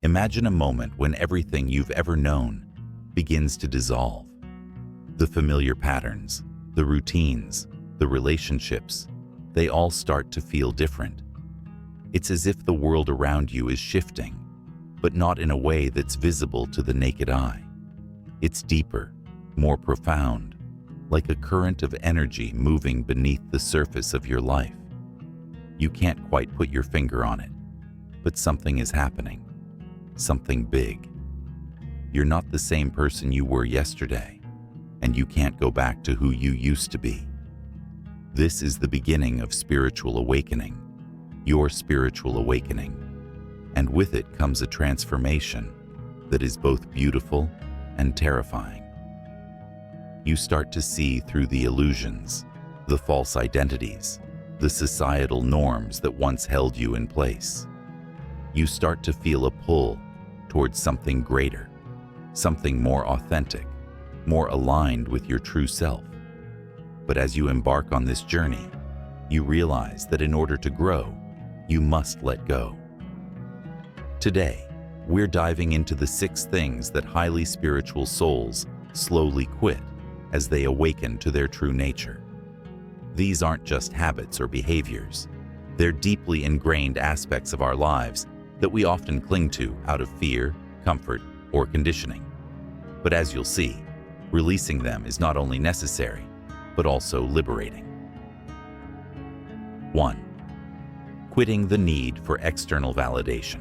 Imagine a moment when everything you've ever known begins to dissolve. The familiar patterns, the routines, the relationships, they all start to feel different. It's as if the world around you is shifting, but not in a way that's visible to the naked eye. It's deeper, more profound, like a current of energy moving beneath the surface of your life. You can't quite put your finger on it, but something is happening, something big. You're not the same person you were yesterday, and you can't go back to who you used to be. This is the beginning of spiritual awakening, your spiritual awakening, and with it comes a transformation that is both beautiful and terrifying. You start to see through the illusions, the false identities, the societal norms that once held you in place. You start to feel a pull towards something greater, something more authentic, more aligned with your true self. But as you embark on this journey, you realize that in order to grow, you must let go. Today, we're diving into the 6 things that highly spiritual souls slowly quit as they awaken to their true nature. These aren't just habits or behaviors. They're deeply ingrained aspects of our lives that we often cling to out of fear, comfort, or conditioning. But as you'll see, releasing them is not only necessary, but also liberating. 1. Quitting the need for external validation.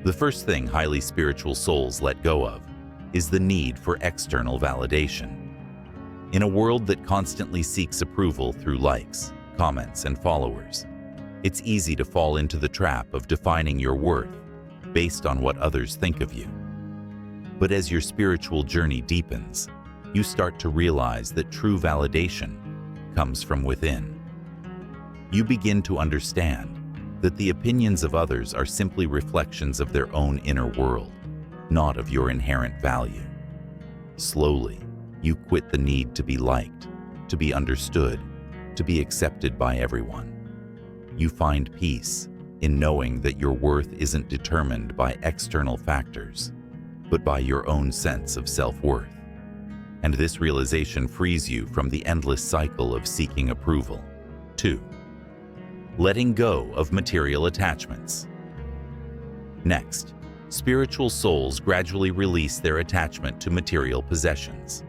The first thing highly spiritual souls let go of is the need for external validation. In a world that constantly seeks approval through likes, comments, and followers, it's easy to fall into the trap of defining your worth based on what others think of you. But as your spiritual journey deepens, you start to realize that true validation comes from within. You begin to understand that the opinions of others are simply reflections of their own inner world, not of your inherent value. Slowly, you quit the need to be liked, to be understood, to be accepted by everyone. You find peace in knowing that your worth isn't determined by external factors, but by your own sense of self-worth. And this realization frees you from the endless cycle of seeking approval. 2. Letting go of material attachments. Next, spiritual souls gradually release their attachment to material possessions.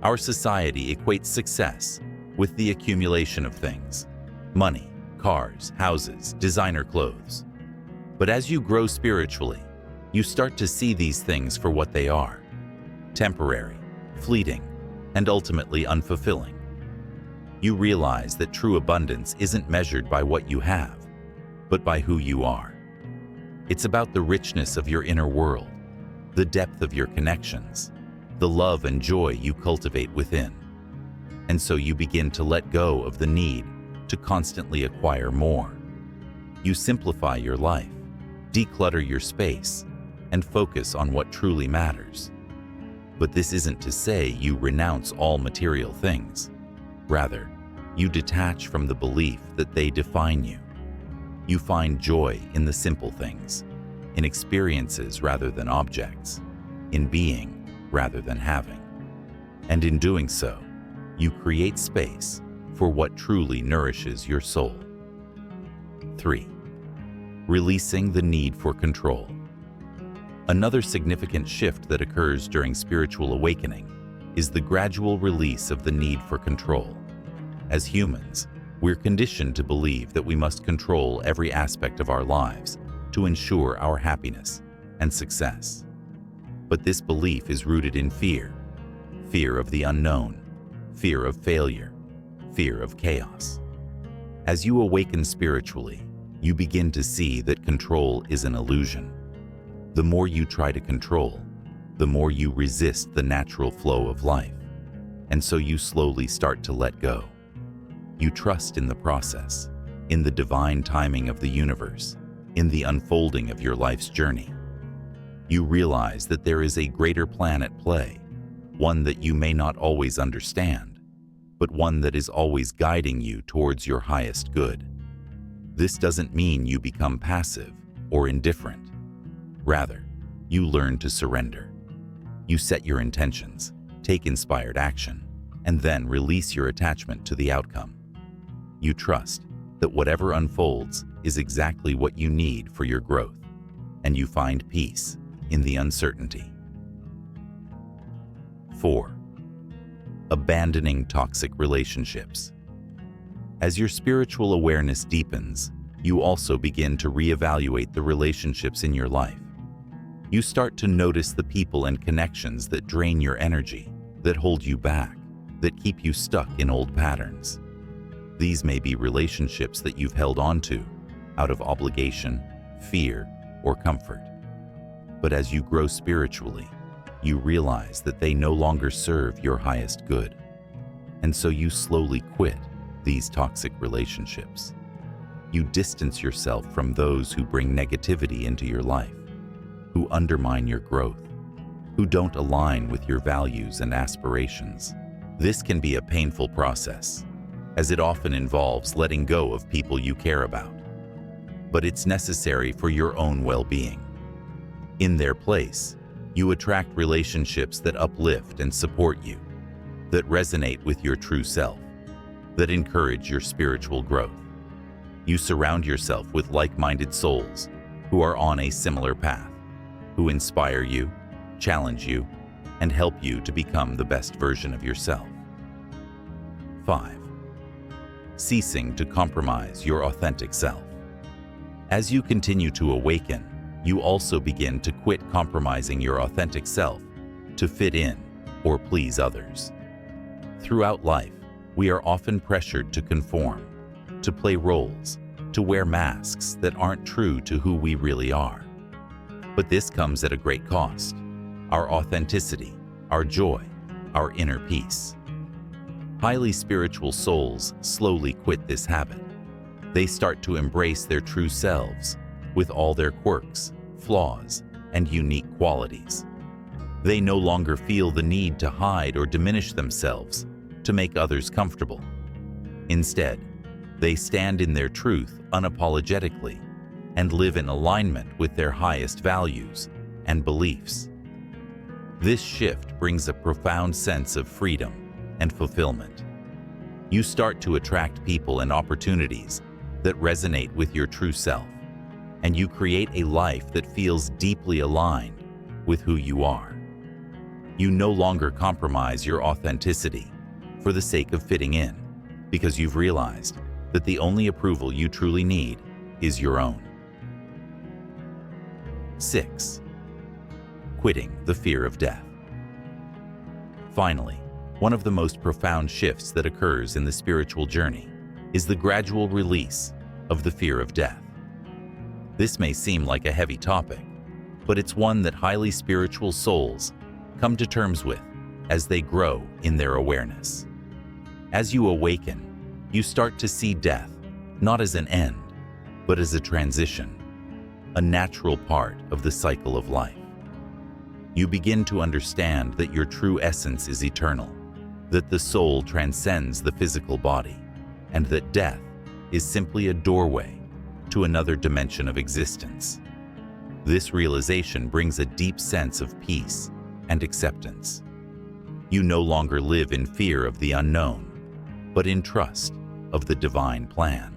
Our society equates success with the accumulation of things: money, cars, houses, designer clothes. But as you grow spiritually, you start to see these things for what they are: temporary, fleeting, and ultimately unfulfilling. You realize that true abundance isn't measured by what you have, but by who you are. It's about the richness of your inner world, the depth of your connections, the love and joy you cultivate within. And so you begin to let go of the need to constantly acquire more. You simplify your life, declutter your space, and focus on what truly matters. But this isn't to say you renounce all material things. Rather, you detach from the belief that they define you. You find joy in the simple things, in experiences rather than objects, in being rather than having. And in doing so, you create space for what truly nourishes your soul. 3. Releasing the need for control. Another significant shift that occurs during spiritual awakening is the gradual release of the need for control. As humans, we're conditioned to believe that we must control every aspect of our lives to ensure our happiness and success. But this belief is rooted in fear: fear of the unknown, fear of failure, fear of chaos. As you awaken spiritually, you begin to see that control is an illusion. The more you try to control, the more you resist the natural flow of life, and so you slowly start to let go. You trust in the process, in the divine timing of the universe, in the unfolding of your life's journey. You realize that there is a greater plan at play, one that you may not always understand, but one that is always guiding you towards your highest good. This doesn't mean you become passive or indifferent. Rather, you learn to surrender. You set your intentions, take inspired action, and then release your attachment to the outcome. You trust that whatever unfolds is exactly what you need for your growth, and you find peace in the uncertainty. 4. Abandoning toxic relationships. As your spiritual awareness deepens, you also begin to reevaluate the relationships in your life. You start to notice the people and connections that drain your energy, that hold you back, that keep you stuck in old patterns. These may be relationships that you've held on to out of obligation, fear, or comfort. But as you grow spiritually, you realize that they no longer serve your highest good. And so you slowly quit these toxic relationships. You distance yourself from those who bring negativity into your life, who undermine your growth, who don't align with your values and aspirations. This can be a painful process, as it often involves letting go of people you care about. But it's necessary for your own well-being. In their place, you attract relationships that uplift and support you, that resonate with your true self, that encourage your spiritual growth. You surround yourself with like-minded souls who are on a similar path, who inspire you, challenge you, and help you to become the best version of yourself. 5. Ceasing to compromise your authentic self. As you continue to awaken, you also begin to quit compromising your authentic self to fit in or please others. Throughout life, we are often pressured to conform, to play roles, to wear masks that aren't true to who we really are. But this comes at a great cost: our authenticity, our joy, our inner peace. Highly spiritual souls slowly quit this habit. They start to embrace their true selves with all their quirks, flaws, and unique qualities. They no longer feel the need to hide or diminish themselves to make others comfortable. Instead, they stand in their truth unapologetically and live in alignment with their highest values and beliefs. This shift brings a profound sense of freedom and fulfillment. You start to attract people and opportunities that resonate with your true self, and you create a life that feels deeply aligned with who you are. You no longer compromise your authenticity for the sake of fitting in, because you've realized that the only approval you truly need is your own. 6. Quitting the fear of death. Finally, one of the most profound shifts that occurs in the spiritual journey is the gradual release of the fear of death. This may seem like a heavy topic, but it's one that highly spiritual souls come to terms with as they grow in their awareness. As you awaken, you start to see death not as an end, but as a transition, a natural part of the cycle of life. You begin to understand that your true essence is eternal, that the soul transcends the physical body, and that death is simply a doorway to another dimension of existence. This realization brings a deep sense of peace and acceptance. You no longer live in fear of the unknown, but in trust of the divine plan.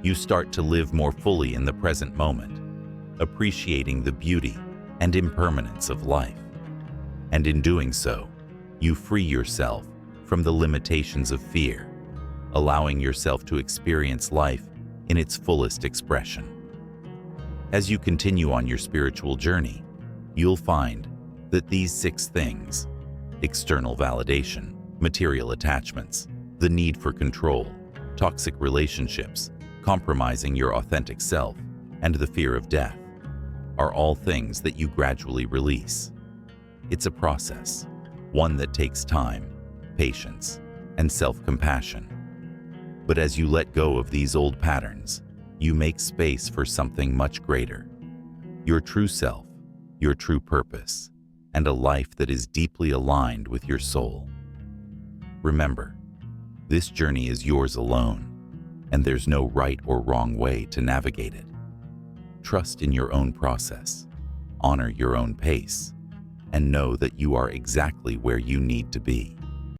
You start to live more fully in the present moment, appreciating the beauty and impermanence of life. And in doing so, you free yourself from the limitations of fear, allowing yourself to experience life in its fullest expression. As you continue on your spiritual journey, you'll find that these 6 things — external validation, material attachments, the need for control, toxic relationships, compromising your authentic self, and the fear of death — are all things that you gradually release. It's a process, one that takes time, patience, and self-compassion. But as you let go of these old patterns, you make space for something much greater: your true self, your true purpose, and a life that is deeply aligned with your soul. Remember, this journey is yours alone, and there's no right or wrong way to navigate it. Trust in your own process, honor your own pace, and know that you are exactly where you need to be.